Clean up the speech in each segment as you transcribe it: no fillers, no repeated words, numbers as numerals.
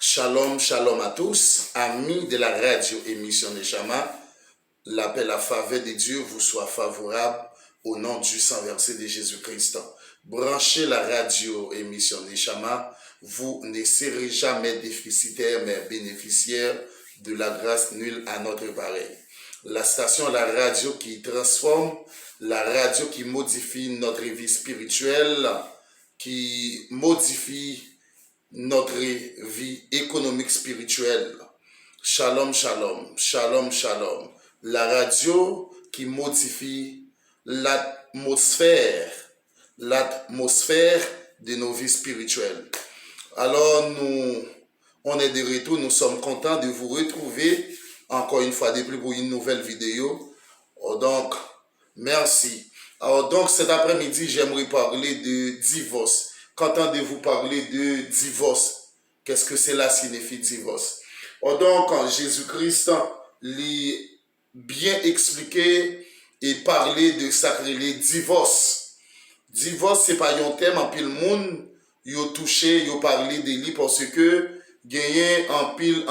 Shalom, shalom à tous, amis de la radio émission Neshama. La paix, la faveur de Dieu vous soit favorable au nom du sang versé de Jésus-Christ. Branchez la radio émission Neshama, vous ne serez jamais déficitaire mais bénéficiaire de la grâce nulle à notre pareil. La station, la radio qui transforme, la radio qui modifie notre vie spirituelle, qui modifie notre vie économique spirituelle. Shalom, shalom, shalom, shalom. La radio qui modifie l'atmosphère de nos vies spirituelles. Alors on est de retour, nous sommes contents de vous retrouver encore une fois de plus pour une nouvelle vidéo. Donc, merci. Alors donc cet après-midi, j'aimerais parler de divorce. Qu'entendez-vous parler de divorce? Qu'est-ce que cela signifie divorce? Donc, Jésus-Christ l'a bien expliqué et parlé de sacré divorce. Divorce, c'est pas un thème en pile monde, yo touché, yo parlé de lui parce que gagné en pile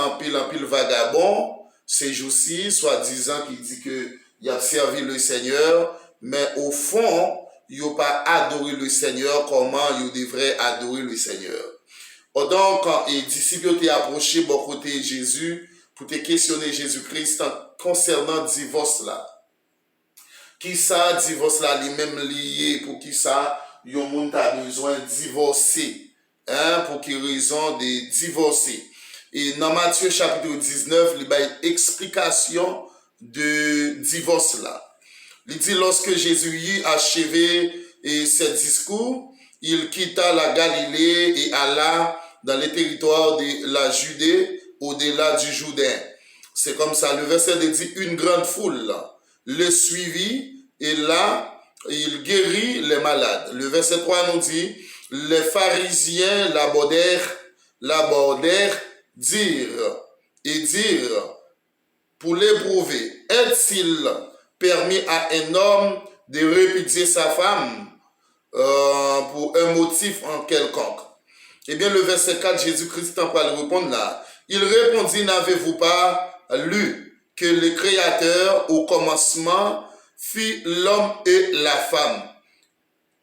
vagabond ces jours-ci, soi-disant qui dit que il a servi le Seigneur, mais au fond, ils n'ont pas adoré le Seigneur comment ils devraient adorer le Seigneur. Donc, les disciples ont approché bon côté Jésus pour te questionner Jésus-Christ concernant divorce là. Qui ça, divorce là, lui-même lié, pour qui ça, il y a besoin de divorcer. Pour quelle raison de divorcer. Et dans Matthieu chapitre 19, il y a une explication de divorce là. Il dit lorsque Jésus y achevé ce discours, il quitta la Galilée et alla dans les territoires de la Judée au-delà du Jourdain. C'est comme ça, le verset dit une grande foule le suivit et là, il guérit les malades. Le verset 3 nous dit, les pharisiens l'abordèrent, dirent pour l'éprouver, est-il permis à un homme de répudier sa femme pour un motif en quelconque? Eh bien, le verset 4, Jésus-Christ en parle répondre là. Il répondit, n'avez-vous pas lu que le Créateur au commencement fit l'homme et la femme?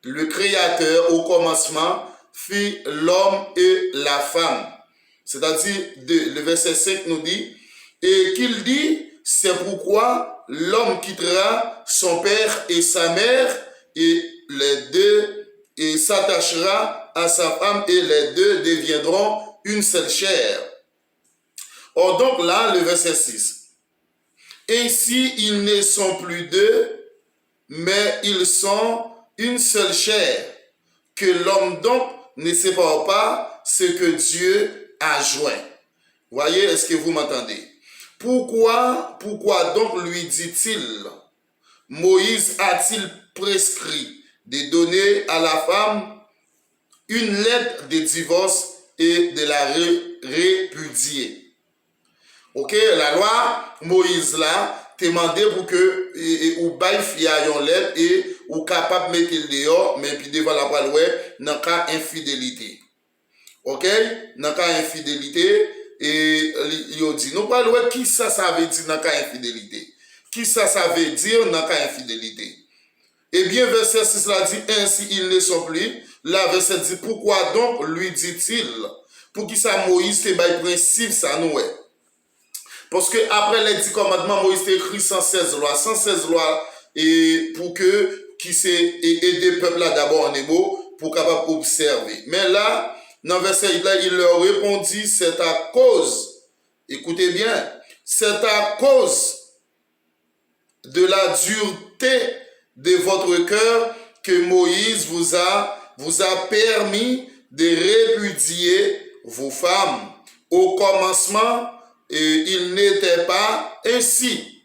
Le Créateur au commencement fit l'homme et la femme. C'est-à-dire, le verset 5 nous dit, et qu'il dit, c'est pourquoi l'homme quittera son père et sa mère et les deux et s'attachera à sa femme et les deux deviendront une seule chair. Or donc là, le verset 6. Ainsi, ils ne sont plus deux, mais ils sont une seule chair. Que l'homme donc ne sépare pas ce que Dieu a joint. Voyez, est-ce que vous m'entendez? Pourquoi donc lui dit-il, Moïse a-t-il prescrit de donner à la femme une lettre de divorce et de la répudier? Ok, la loi Moïse là, demandé pour que ou bail fia yon lettre et ou capable mettre le dehors, mais puis devant la parole ouais, dans cas infidélité. Ok, dans cas infidélité. Et il dit, nous parlons qui ça veut dire dans le cas infidélité. Qui ça veut dire dans le cas infidélité. Eh bien, verset 6 là dit, ainsi ils ne sont plus. Là, verset dit, pourquoi donc lui dit-il? Pour qui ça Moïse te bail principe ça nous est. Parce que après les 10 commandements, Moïse t'a écrit 116 lois, et pour que qui c'est aider le peuple là d'abord en émo pour capable observer. Mais là, dans le verset là, il leur répondit, c'est à cause, écoutez bien, c'est à cause de la dureté de votre cœur que Moïse vous a permis de répudier vos femmes. Au commencement, il n'était pas ainsi.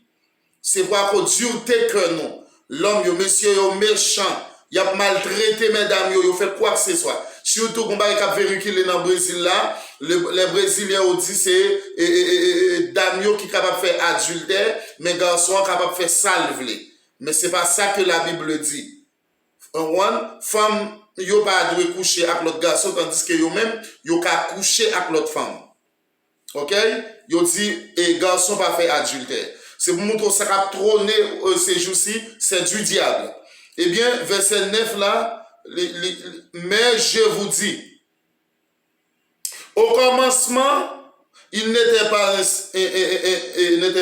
C'est pour la dureté que nous, l'homme, le monsieur, le méchant, il a maltraité mesdames, il a fait quoi que ce soit. Surtout qu'on va vérifier dans le Brésil là, les Brésiliens ont dit c'est dames qui sont capables de faire adultère, mais garçons sont capables de faire salveler. Mais ce n'est pas ça que la Bible dit. Femme, yo pas dû coucher avec l'autre garçon, tandis que yo même, yo ka coucher avec l'autre femme. Ok? Yo dit, et garçon pas fait adultère. C'est pour montrer ça a trôné ces jours-ci, c'est du diable. Eh bien, verset 9 là, mais je vous dis, au commencement, il n'était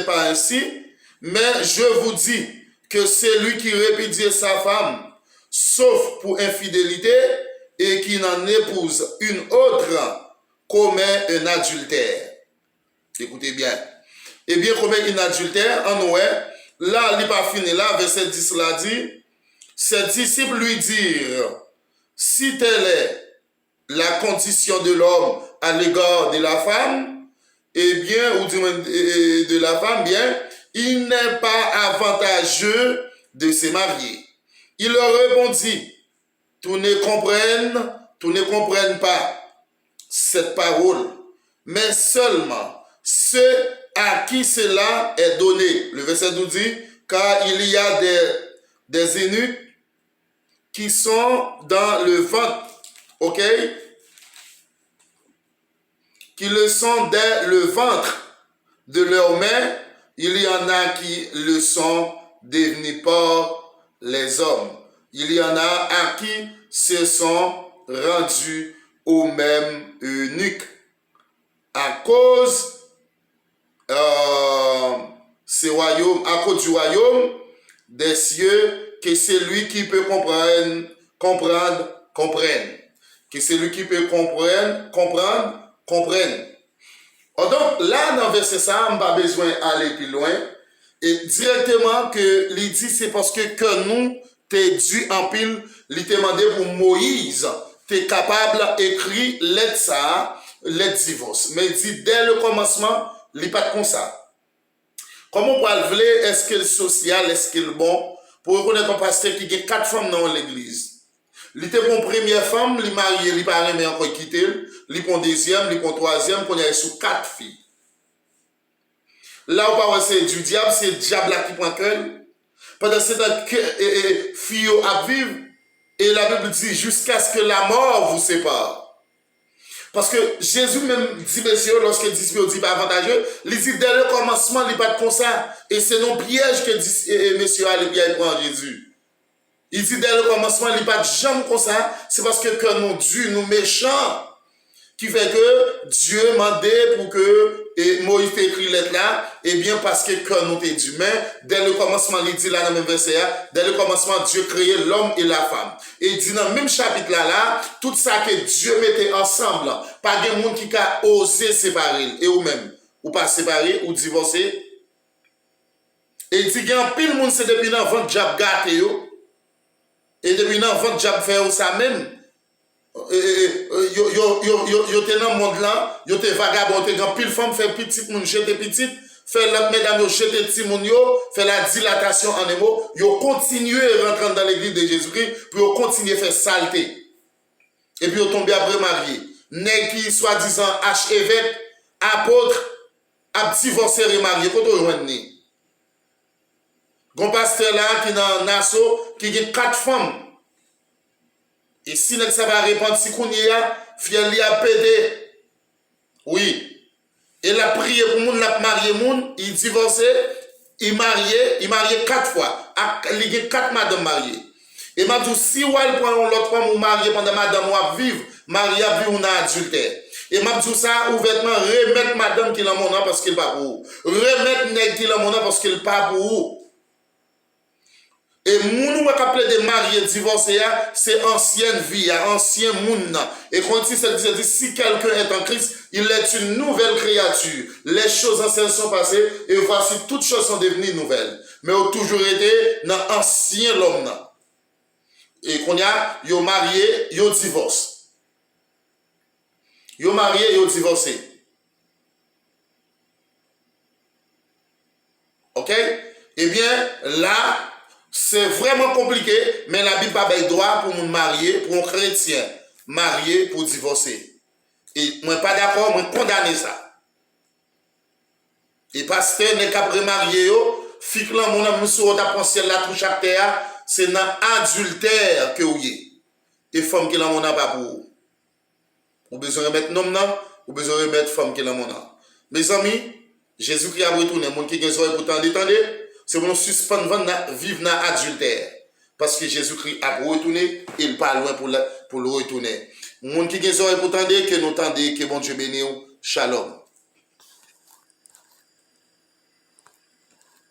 pas ainsi, mais je vous dis que celui qui répudie sa femme, sauf pour infidélité, et qui n'en épouse une autre, commet un adultère. Écoutez bien. Eh bien, commet un adultère, en ouais, là, il n'est pas fini, là, verset 10 là dit, ses disciples lui dirent, si telle est la condition de l'homme à l'égard de la femme, eh bien, ou de la femme, bien, il n'est pas avantageux de se marier. Il leur répondit, tous ne comprennent pas cette parole, mais seulement ceux à qui cela est donné. Le verset nous dit, car il y a des eunuques qui sont dans le ventre, ok? Qui le sont dès le ventre de leur mère, il y en a qui le sont devenus par les hommes. Il y en a à qui se sont rendus au même eunuque à cause à cause du royaume des cieux, que celui qui peut comprenne. Que celui qui peut comprenne. Donc là, dans le verset ça, on n'a pas besoin d'aller plus loin. Et directement que l'il dit, c'est parce que nous, t'es dû en pile, l'il t'a demandé pour Moïse, t'es capable d'écrire l'aide ça, l'aide divorce. Mais il dit, dès le commencement, il n'est pas comme ça. Comment on peut le est-ce qu'il est social, est-ce qu'il est bon, pour reconnaître un pasteur qui a 4 femmes dans l'église. Il était pour une première femme, il est marié, il n'est pas aimé encore quitter, il prend deuxième, il prend troisième, il est sous 4 filles. Là, on parle c'est du diable, c'est le diable là qui prend cœur. Pendant ce temps, filles à vivre, et la Bible dit jusqu'à ce que la mort vous sépare. Parce que Jésus même dit, messieurs, lorsqu'il dit qu'il dit pas avantageux, il dit dès le commencement, il n'est pas comme ça. Et c'est non piège que dit, messieurs, allez bien prendre Jésus. Il dit dès le commencement, il n'est pas jamais comme ça. C'est parce que nous, Dieu, nous méchants, qui fait que Dieu m'a dit pour que Moïse écrit lettre là, et bien parce que nous t'es d'humain, dès le commencement, il dit là dans le même verset, dès le commencement, Dieu créait l'homme et la femme. Et il dit dans le même chapitre là, tout ça que Dieu mettait ensemble, pas de monde qui a osé séparer, et ou même, ou pas séparer, ou divorcer. Et il dit qu'il y a un pile monde, c'est depuis dans le diable gâté, et depuis dans le diable fait ça même. Yo te dans monde là, yo te vagabond, te grand pile femme fait petit moun jete petit, fait l'autre mesdames yo jete petit moun yo, fait la dilatation en émo, yo continuer rentrer dans l'église de Jésus-Christ, puis yo continuer faire saleté. Et puis yo tomber après marié. Nèg qui soi-disant archevêque, apôtre, a divorcé et marié, quand on revenir. Gon pasteur là qui dans Nassau qui a 4 femmes. Et si ça va répondre, si qu'on y a, fiel li a pédé. Oui. Et la prière pour moun, la marié moun, il divorcé, il marié 4 fois. Il y a 4 madame mariées. Et m'a dit, si ou elle prend l'autre femme ou marié pendant madame ou à vivre, marié à vivre ou n'a adultère. Et m'a dit ça, ouvertement, remettre madame qui l'a mon nom parce qu'il pas pour vous. Remettre nèg qui l'a mon nom parce qu'il pas pour vous. Et moun ou appelé des mariés divorcés, c'est ancienne vie, ancien moun. Et quand il se dit, si quelqu'un est en Christ, il est une nouvelle créature. Les choses anciennes sont passées et voici toutes choses sont devenues nouvelles. Mais ont toujours été dans ancien l'homme. Et qu'on y a, yo marié, yo divorce. Yo marié, yo divorcé. Ok? Eh bien, là, c'est vraiment compliqué, mais la Bible n'a pas le droit pour nous marier, pour un chrétien, marier pour divorcer. Et moi, pas d'accord, moi, condamner ça. Et pasteur n'est qu'à marier, fik là, mon ami, sur ta pensée, la touche à terre, c'est dans adultère que vous y. Et femme qui l'a mon pas pour vous. Vous besoin de remettre nom, ou besoin de remettre femme qui l'a mon nom. Mes amis, Jésus-Christ a retourné. Les gens qui ont des oreilles pour t'entendre, c'est pour nous suspendre vivre dans l'adultère. Parce que Jésus-Christ a retourné, il n'est pas loin pour le retourner. Les gens qui ont des oreilles pour t'entendre, que nous tendez, que bon Dieu bénisse. Shalom.